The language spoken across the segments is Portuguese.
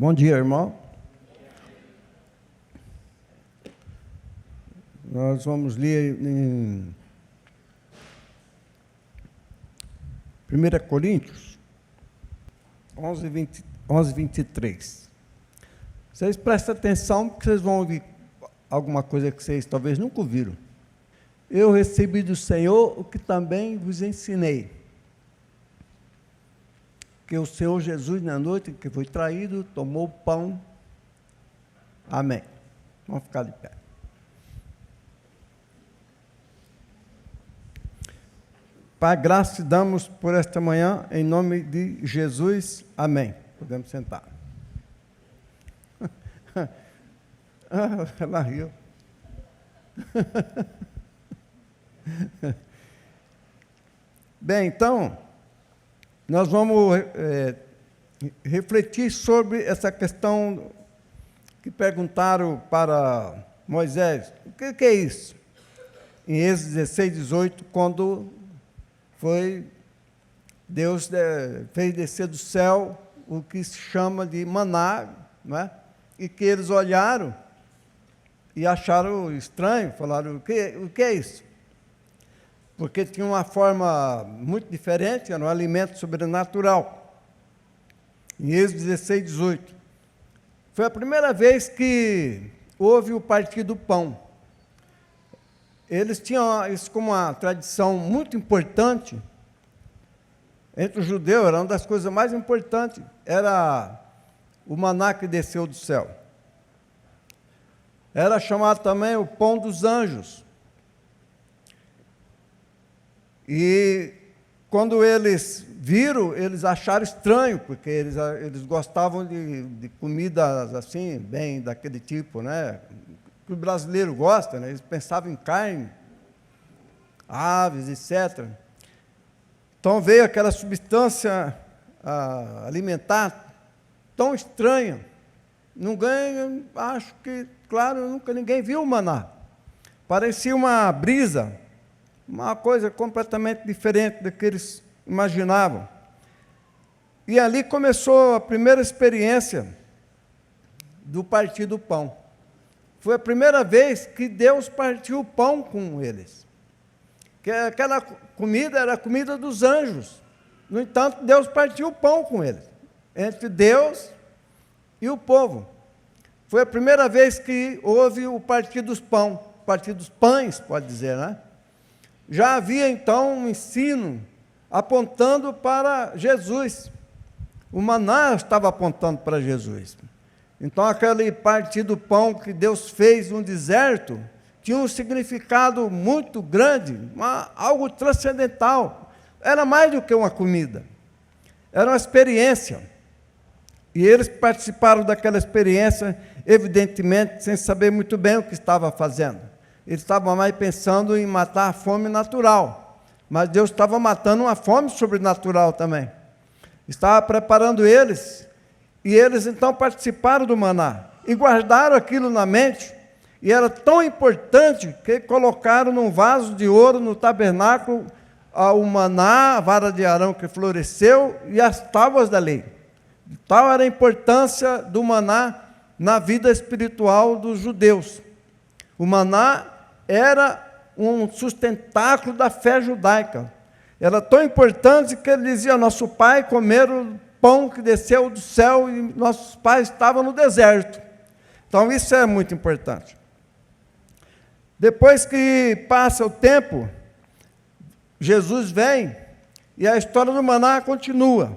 Bom dia, irmão. Nós vamos ler em 1 Coríntios 11:23. Vocês prestem atenção, porque vocês vão ouvir alguma coisa que vocês talvez nunca ouviram. Eu recebi do Senhor o que também vos ensinei. Que o Senhor Jesus, na noite em que foi traído, tomou o pão. Amém. Vamos ficar de pé. Pai, graça te damos por esta manhã, em nome de Jesus. Amém. Podemos sentar. Ela riu. Bem, então, nós vamos refletir sobre essa questão que perguntaram para Moisés. O que é isso? Em Êxodo 16:18, quando Deus fez descer do céu o que se chama de maná, não é? E que eles olharam e acharam estranho, falaram, o que é isso? Porque tinha uma forma muito diferente, era um alimento sobrenatural. Em Êxodo 16:18. Foi a primeira vez que houve o partir do pão. Eles tinham isso como uma tradição muito importante. Entre os judeus, era uma das coisas mais importantes, era o maná que desceu do céu. Era chamado também o pão dos anjos. E quando eles viram, eles acharam estranho, porque eles gostavam de comidas assim, bem daquele tipo, né? Que o brasileiro gosta, né? Eles pensavam em carne, aves, etc. Então veio aquela substância alimentar tão estranha. Acho que, claro, nunca ninguém viu o maná. Parecia uma brisa, uma coisa completamente diferente do que eles imaginavam. E ali começou a primeira experiência do partir do pão. Foi a primeira vez que Deus partiu o pão com eles. Que aquela comida era a comida dos anjos. No entanto, Deus partiu o pão com eles, entre Deus e o povo. Foi a primeira vez que houve o partir dos pães, pode dizer, né? Já havia, então, um ensino apontando para Jesus. O maná estava apontando para Jesus. Então, aquele partir do pão que Deus fez no deserto tinha um significado muito grande, algo transcendental. Era mais do que uma comida. Era uma experiência. E eles participaram daquela experiência, evidentemente, sem saber muito bem o que estava fazendo. Eles estavam mais pensando em matar a fome natural, mas Deus estava matando uma fome sobrenatural também. Estava preparando eles, e eles então participaram do maná, e guardaram aquilo na mente, e era tão importante que colocaram num vaso de ouro no tabernáculo o maná, a vara de Arão que floresceu, e as tábuas da lei. Tal era a importância do maná na vida espiritual dos judeus. O maná era um sustentáculo da fé judaica. Era tão importante que ele dizia, nosso pai comeram o pão que desceu do céu e nossos pais estavam no deserto. Então isso é muito importante. Depois que passa o tempo, Jesus vem e a história do maná continua.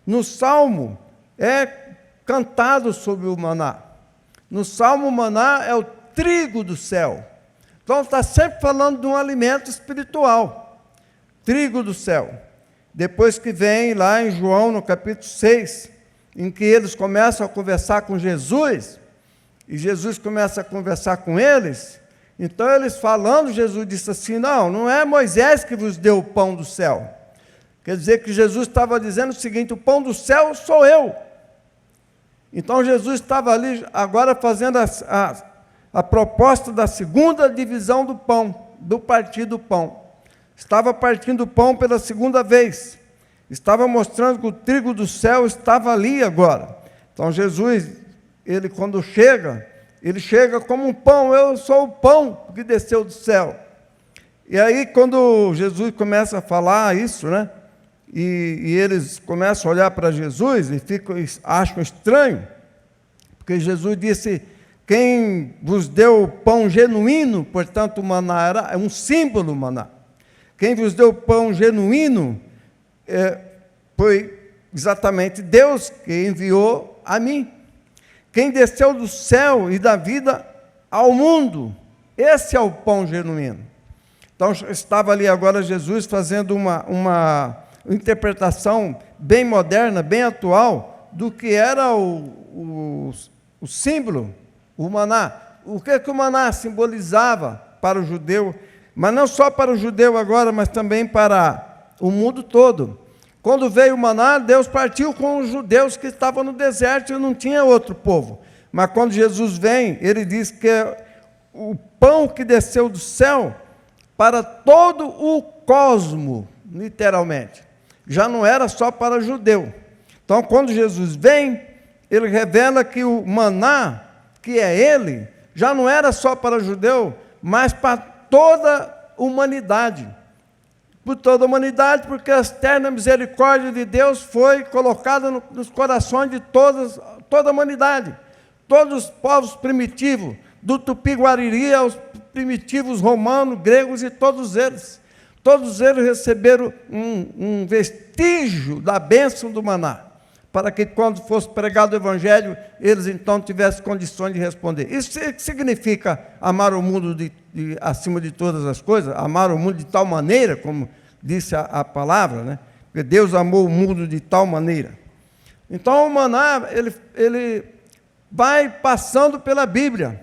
No Salmo é cantado sobre o maná. No Salmo, o maná é o trigo do céu. Então, está sempre falando de um alimento espiritual. Trigo do céu. Depois que vem lá em João, no capítulo 6, em que eles começam a conversar com Jesus, e Jesus começa a conversar com eles, então eles falando, Jesus disse assim, não é Moisés que vos deu o pão do céu. Quer dizer que Jesus estava dizendo o seguinte, o pão do céu sou eu. Então Jesus estava ali agora fazendo a proposta da segunda divisão do pão, do partir do pão. Estava partindo o pão pela segunda vez. Estava mostrando que o trigo do céu estava ali agora. Então Jesus, ele quando chega, ele chega como um pão, eu sou o pão que desceu do céu. E aí quando Jesus começa a falar isso, né? E eles começam a olhar para Jesus e acham estranho, porque Jesus disse, quem vos deu o pão genuíno, portanto o maná é um símbolo, maná. Quem vos deu o pão genuíno foi exatamente Deus que enviou a mim. Quem desceu do céu e dá vida ao mundo, esse é o pão genuíno. Então estava ali agora Jesus fazendo uma interpretação bem moderna, bem atual, do que era o símbolo, o maná. O que o maná simbolizava para o judeu, mas não só para o judeu agora, mas também para o mundo todo. Quando veio o maná, Deus partiu com os judeus que estavam no deserto e não tinha outro povo. Mas quando Jesus vem, ele diz que é o pão que desceu do céu para todo o cosmo, literalmente. Já não era só para judeu. Então, quando Jesus vem, ele revela que o maná, que é ele, já não era só para judeu, mas para toda a humanidade. Por toda a humanidade, porque a eterna misericórdia de Deus foi colocada nos corações de toda a humanidade. Todos os povos primitivos, do Tupi-Guariri aos primitivos romanos, gregos e todos eles receberam um vestígio da bênção do maná, para que quando fosse pregado o Evangelho, eles então tivessem condições de responder. Isso significa amar o mundo acima de todas as coisas, amar o mundo de tal maneira, como disse a palavra, né? Porque Deus amou o mundo de tal maneira. Então o maná, ele vai passando pela Bíblia,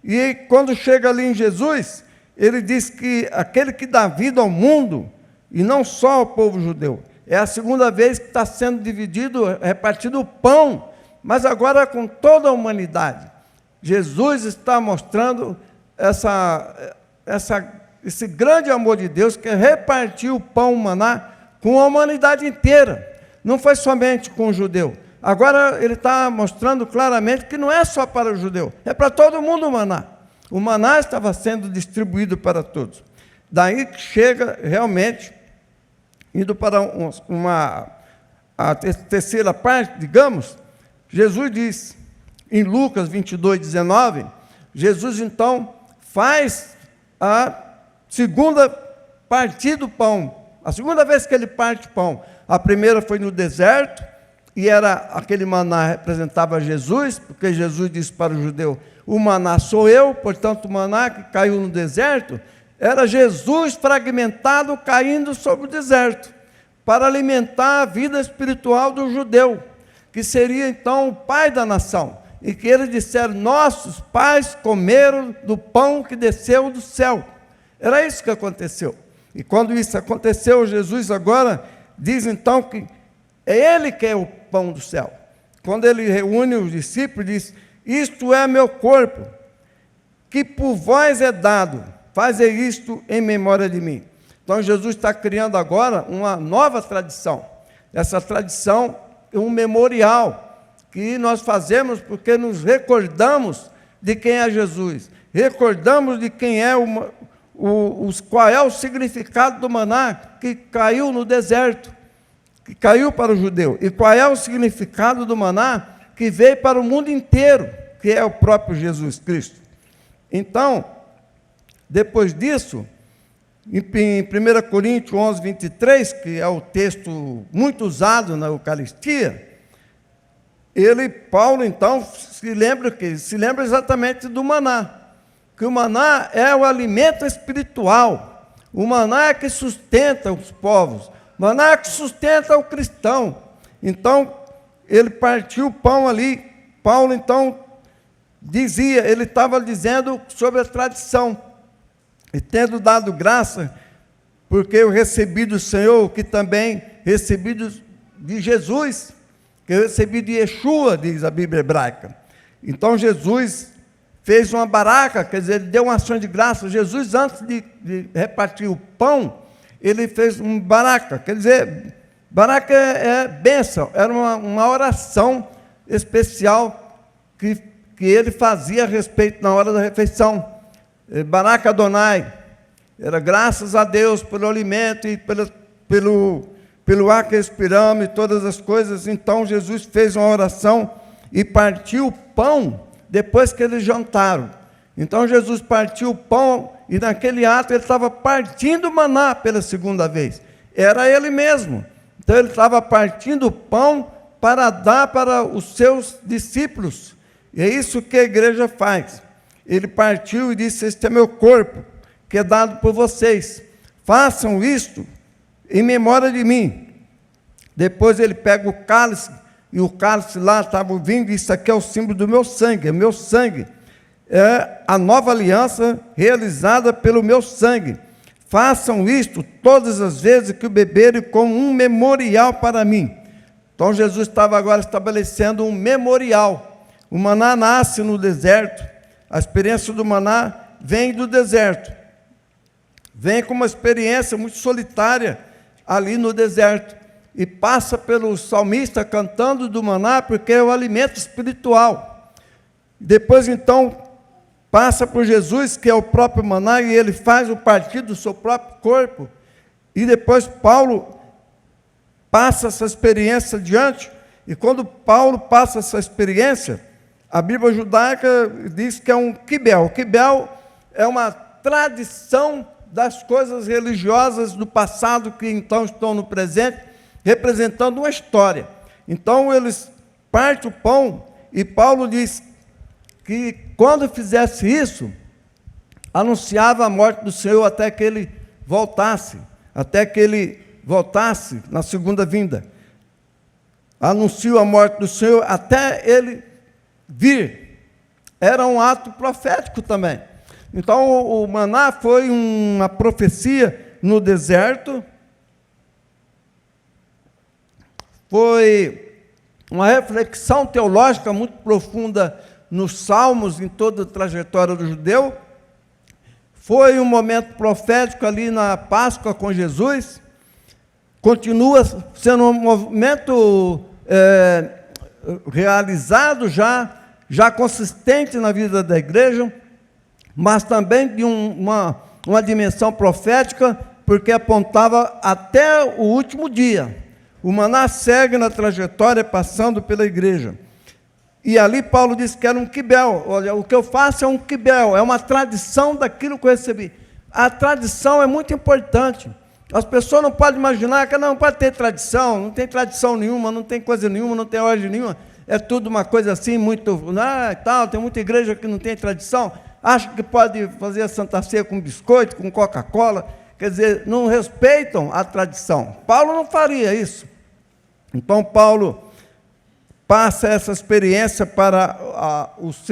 e quando chega ali em Jesus, ele diz que aquele que dá vida ao mundo, e não só ao povo judeu, é a segunda vez que está sendo repartido o pão, mas agora com toda a humanidade. Jesus está mostrando esse grande amor de Deus, que é repartir o pão, o maná, com a humanidade inteira. Não foi somente com o judeu. Agora ele está mostrando claramente que não é só para o judeu, é para todo mundo o maná. O maná estava sendo distribuído para todos. Daí que chega realmente, indo para a terceira parte, digamos, Jesus diz, em Lucas 22, 19, Jesus então faz a segunda partida do pão, a segunda vez que ele parte o pão. A primeira foi no deserto, e aquele maná representava Jesus, porque Jesus disse para o judeu, o maná sou eu, portanto o maná que caiu no deserto, era Jesus fragmentado caindo sobre o deserto, para alimentar a vida espiritual do judeu, que seria então o pai da nação, e que eles disseram, nossos pais comeram do pão que desceu do céu. Era isso que aconteceu. E quando isso aconteceu, Jesus agora diz então que é ele que é o pão do céu. Quando ele reúne os discípulos, diz, isto é meu corpo, que por vós é dado, fazei isto em memória de mim. Então Jesus está criando agora uma nova tradição. Essa tradição é um memorial, que nós fazemos porque nos recordamos de quem é Jesus, recordamos de quem é qual é o significado do maná que caiu no deserto, que caiu para o judeu, e qual é o significado do maná que veio para o mundo inteiro, que é o próprio Jesus Cristo. Então, depois disso, em 1 Coríntios 11, 23, que é o texto muito usado na Eucaristia, Paulo então se lembra exatamente do maná, que o maná é o alimento espiritual, o maná é que sustenta os povos, o maná é que sustenta o cristão. Então, ele partiu o pão ali. Paulo, então, ele estava dizendo sobre a tradição, e tendo dado graça, porque eu recebi do Senhor, que também recebi de Jesus, que eu recebi de Yeshua, diz a Bíblia hebraica. Então, Jesus fez uma baraca, quer dizer, ele deu uma ação de graça. Jesus, antes de repartir o pão, ele fez um baraca, quer dizer, baraca é bênção, era uma oração especial que ele fazia a respeito na hora da refeição. Barak Adonai, era graças a Deus pelo alimento e pelo ar que respiramos e todas as coisas. Então Jesus fez uma oração e partiu o pão depois que eles jantaram. Então Jesus partiu o pão e naquele ato ele estava partindo o maná pela segunda vez. Era ele mesmo. Então ele estava partindo o pão para dar para os seus discípulos. E é isso que a igreja faz. Ele partiu e disse: este é meu corpo, que é dado por vocês. Façam isto em memória de mim. Depois ele pega o cálice, e o cálice lá estava vindo, e isso aqui é o símbolo do meu sangue, é meu sangue. É a nova aliança realizada pelo meu sangue. Façam isto todas as vezes que o beberem como um memorial para mim. Então Jesus estava agora estabelecendo um memorial. O maná nasce no deserto. A experiência do maná vem do deserto. Vem com uma experiência muito solitária ali no deserto. E passa pelo salmista cantando do maná, porque é o alimento espiritual. Depois, então, passa por Jesus, que é o próprio maná, e ele faz o partir do seu próprio corpo. E depois Paulo passa essa experiência adiante. E quando Paulo passa essa experiência, a Bíblia judaica diz que é um quibel. O quibel é uma tradição das coisas religiosas do passado que então estão no presente, representando uma história. Então eles partem o pão e Paulo diz que quando fizesse isso, anunciava a morte do Senhor até que ele voltasse, na segunda vinda. Anunciou a morte do Senhor até ele vir. Era um ato profético também. Então o maná foi uma profecia no deserto, foi uma reflexão teológica muito profunda nos Salmos, em toda a trajetória do judeu, foi um momento profético ali na Páscoa com Jesus, continua sendo um movimento realizado já consistente na vida da igreja, mas também de uma dimensão profética, porque apontava até o último dia. O maná segue na trajetória passando pela igreja. E ali Paulo disse que era um quibel. Olha, o que eu faço é um quibel, é uma tradição daquilo que eu recebi. A tradição é muito importante. As pessoas não podem imaginar que não pode ter tradição, não tem tradição nenhuma, não tem coisa nenhuma, não tem ordem nenhuma. É tudo uma coisa assim, muito... tal, tem muita igreja que não tem tradição. Acha que pode fazer a Santa Ceia com biscoito, com Coca-Cola. Quer dizer, não respeitam a tradição. Paulo não faria isso. Então, Paulo passa essa experiência para os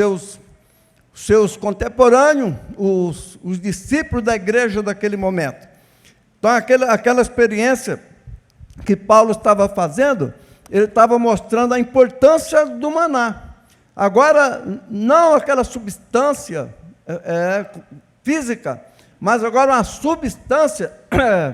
seus contemporâneos, os discípulos da igreja daquele momento. Então, aquela experiência que Paulo estava fazendo, ele estava mostrando a importância do maná. Agora, não aquela substância física, mas agora uma substância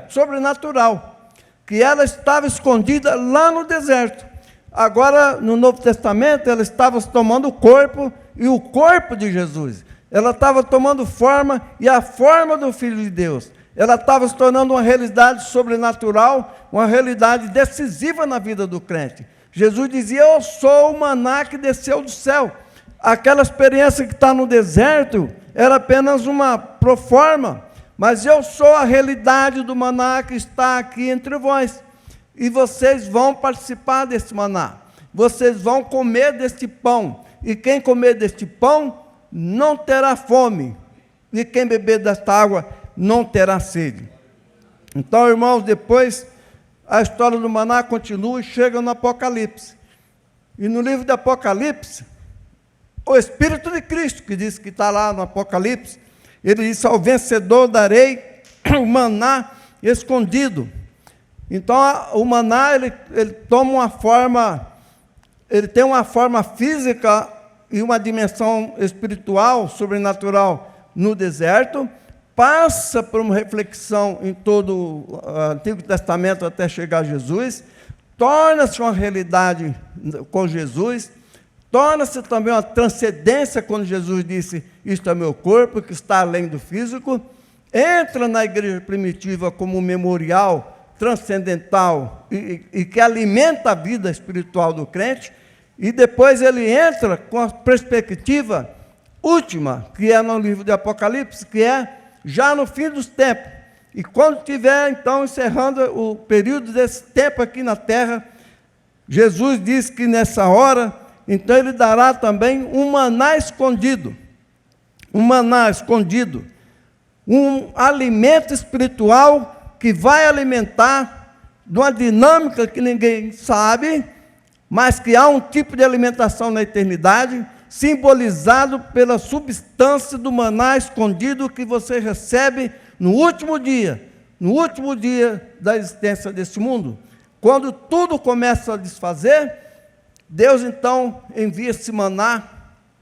sobrenatural, que ela estava escondida lá no deserto. Agora, no Novo Testamento, ela estava tomando o corpo, e o corpo de Jesus. Ela estava tomando forma, e a forma do Filho de Deus. Ela estava se tornando uma realidade sobrenatural, uma realidade decisiva na vida do crente. Jesus dizia: eu sou o maná que desceu do céu. Aquela experiência que está no deserto era apenas uma proforma, mas eu sou a realidade do maná que está aqui entre vós. E vocês vão participar desse maná. Vocês vão comer deste pão. E quem comer deste pão não terá fome. E quem beber desta água não terá sede. Então, irmãos, depois a história do maná continua e chega no Apocalipse. E no livro do Apocalipse, o Espírito de Cristo, que diz que está lá no Apocalipse, ele disse: ao vencedor darei o maná escondido. Então, o maná, ele toma uma forma, ele tem uma forma física e uma dimensão espiritual, sobrenatural no deserto, passa por uma reflexão em todo o Antigo Testamento até chegar a Jesus, torna-se uma realidade com Jesus, torna-se também uma transcendência quando Jesus disse, isto é meu corpo, que está além do físico, entra na igreja primitiva como um memorial transcendental e que alimenta a vida espiritual do crente, e depois ele entra com a perspectiva última, que é no livro de Apocalipse, que é já no fim dos tempos. E quando estiver, então, encerrando o período desse tempo aqui na terra, Jesus diz que nessa hora, então ele dará também um maná escondido. Um maná escondido. Um alimento espiritual que vai alimentar de uma dinâmica que ninguém sabe, mas que há um tipo de alimentação na eternidade, simbolizado pela substância do maná escondido que você recebe no último dia da existência desse mundo. Quando tudo começa a desfazer, Deus então envia esse maná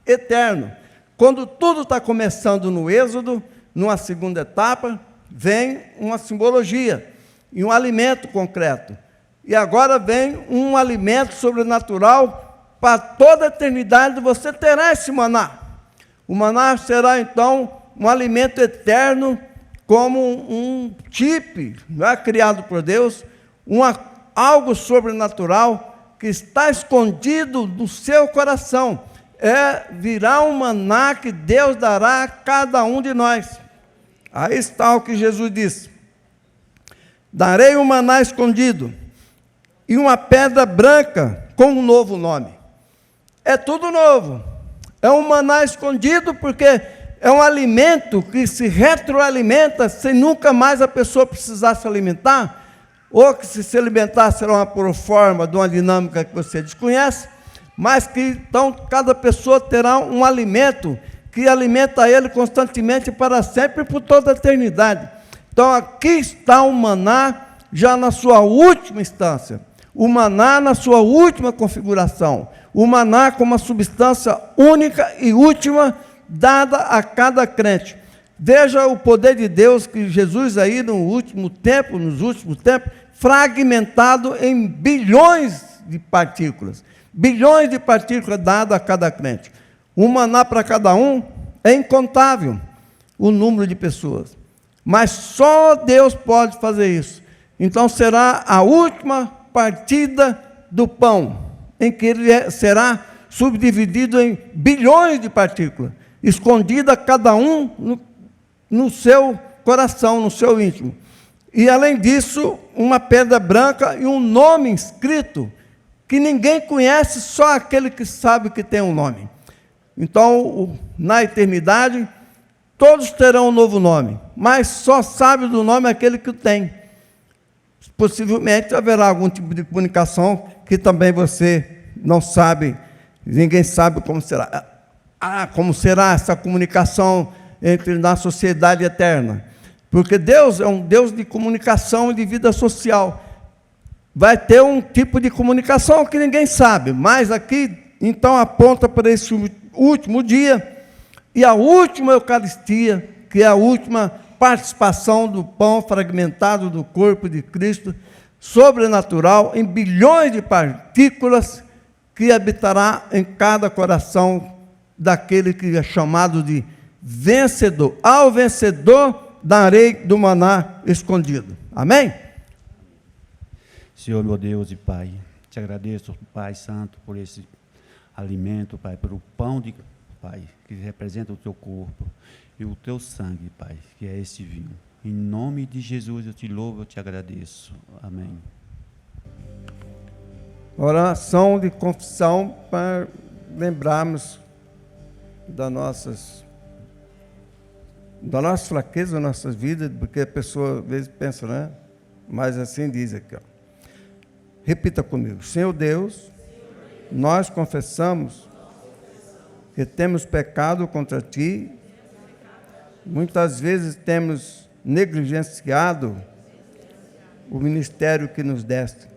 eterno. Quando tudo está começando no Êxodo, numa segunda etapa, vem uma simbologia e um alimento concreto. E agora vem um alimento sobrenatural. Para toda a eternidade você terá esse maná. O maná será então um alimento eterno, como um chip, criado por Deus, algo sobrenatural que está escondido no seu coração. Virá um maná que Deus dará a cada um de nós. Aí está o que Jesus disse: darei um maná escondido e uma pedra branca com um novo nome. É tudo novo. É um maná escondido porque é um alimento que se retroalimenta sem nunca mais a pessoa precisar se alimentar, ou que se alimentar será uma proforma de uma dinâmica que você desconhece, mas que então cada pessoa terá um alimento que alimenta ele constantemente para sempre e por toda a eternidade. Então aqui está o maná já na sua última instância, o maná na sua última configuração, o maná como uma substância única e última dada a cada crente. Veja o poder de Deus que Jesus aí nos últimos tempos, fragmentado em bilhões de partículas dado a cada crente. Um maná para cada um é incontável o número de pessoas, mas só Deus pode fazer isso. Então será a última partida do pão, em que ele será subdividido em bilhões de partículas, escondida cada um no seu coração, no seu íntimo. E além disso, uma pedra branca e um nome escrito, que ninguém conhece, só aquele que sabe que tem um nome. Então, na eternidade, todos terão um novo nome, mas só sabe do nome aquele que o tem. Possivelmente haverá algum tipo de comunicação que também você não sabe, ninguém sabe como será. Como será essa comunicação na sociedade eterna? Porque Deus é um Deus de comunicação e de vida social. Vai ter um tipo de comunicação que ninguém sabe, mas aqui, então, aponta para esse último dia e a última Eucaristia, que é a última participação do pão fragmentado do corpo de Cristo, sobrenatural, em bilhões de partículas, que habitará em cada coração daquele que é chamado de vencedor. Ao vencedor darei do maná escondido. Amém? Senhor, meu Deus e Pai, te agradeço, Pai Santo, por esse alimento, Pai, pelo pão, Pai, que representa o teu corpo, e o teu sangue, Pai, que é este vinho. Em nome de Jesus eu te louvo, eu te agradeço. Amém. Oração de confissão para lembrarmos da nossa fraqueza, das nossas vidas, porque a pessoa às vezes pensa, né? Mas assim diz aqui, ó. Repita comigo. Senhor Deus, nós confessamos que temos pecado contra Ti, muitas vezes temos negligenciado o ministério que nos deste.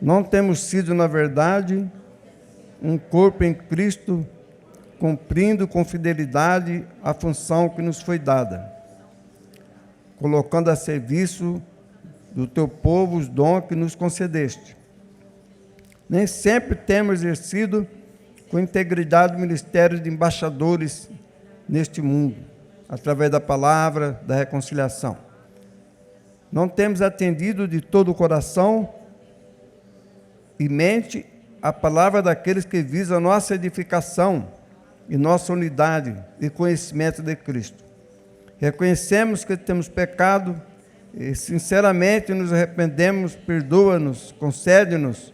Não temos sido, na verdade, um corpo em Cristo, cumprindo com fidelidade a função que nos foi dada, colocando a serviço do Teu povo os dons que nos concedeste. Nem sempre temos exercido com integridade o ministério de embaixadores neste mundo, através da palavra da reconciliação. Não temos atendido de todo o coração e mente a palavra daqueles que visam a nossa edificação e nossa unidade e conhecimento de Cristo. Reconhecemos que temos pecado e sinceramente nos arrependemos, perdoa-nos, concede-nos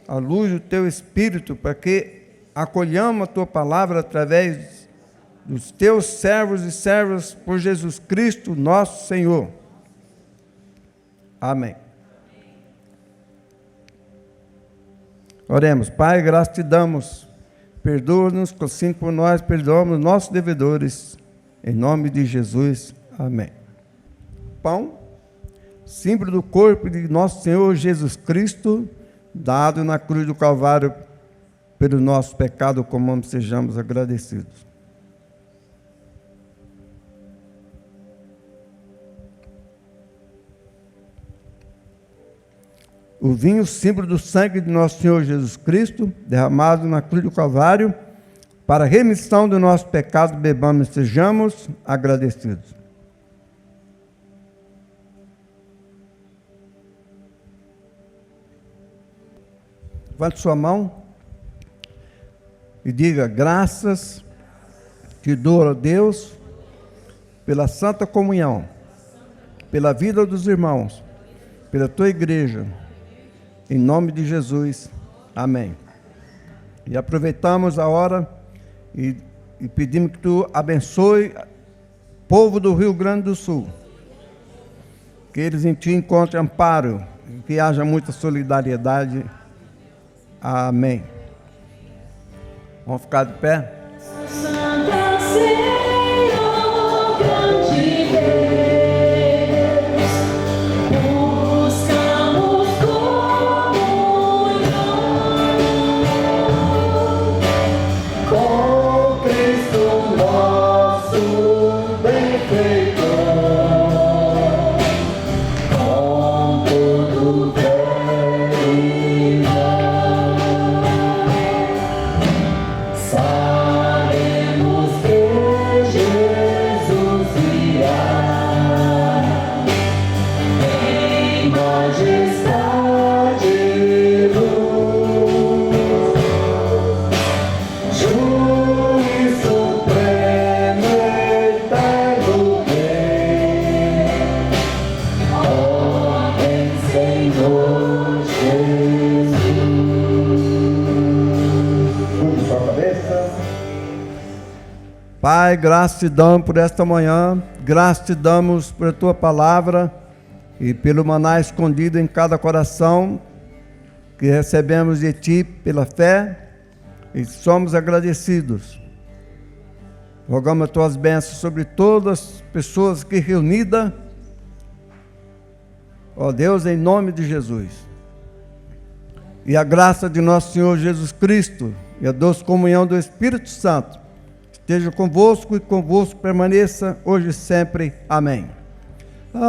a luz do Teu Espírito para que acolhamos a Tua palavra através dos Teus servos e servas por Jesus Cristo, nosso Senhor. Amém. Oremos. Pai, graças te damos. Perdoa-nos, assim por nós perdoamos nossos devedores. Em nome de Jesus. Amém. Pão, símbolo do corpo de nosso Senhor Jesus Cristo, dado na cruz do Calvário pelo nosso pecado, como sejamos agradecidos. O vinho, símbolo do sangue de nosso Senhor Jesus Cristo, derramado na cruz do Calvário, para a remissão do nosso pecado, bebamos e sejamos agradecidos. Levante sua mão e diga: graças te dou a Deus pela santa comunhão, pela vida dos irmãos, pela tua igreja, em nome de Jesus, amém. E aproveitamos a hora e pedimos que tu abençoe o povo do Rio Grande do Sul, que eles em ti encontrem amparo, que haja muita solidariedade. Amém. Vamos ficar de pé? Santa Ceia, grande Deus, buscamos comunhão com Cristo nosso benfeitor, com todo fé e sabemos que Jesus virá em majestade e luz, juiz supremo, eterno Rei. Ordem, Senhor Jesus. Curve sua cabeça. Pai, graças te damos por esta manhã, graças te damos por a tua palavra e pelo maná escondido em cada coração que recebemos de ti pela fé e somos agradecidos. Rogamos as tuas bênçãos sobre todas as pessoas aqui reunidas, ó Deus, em nome de Jesus. E a graça de nosso Senhor Jesus Cristo e a doce comunhão do Espírito Santo esteja convosco e convosco permaneça hoje e sempre. Amém. Amém.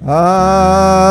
Amém.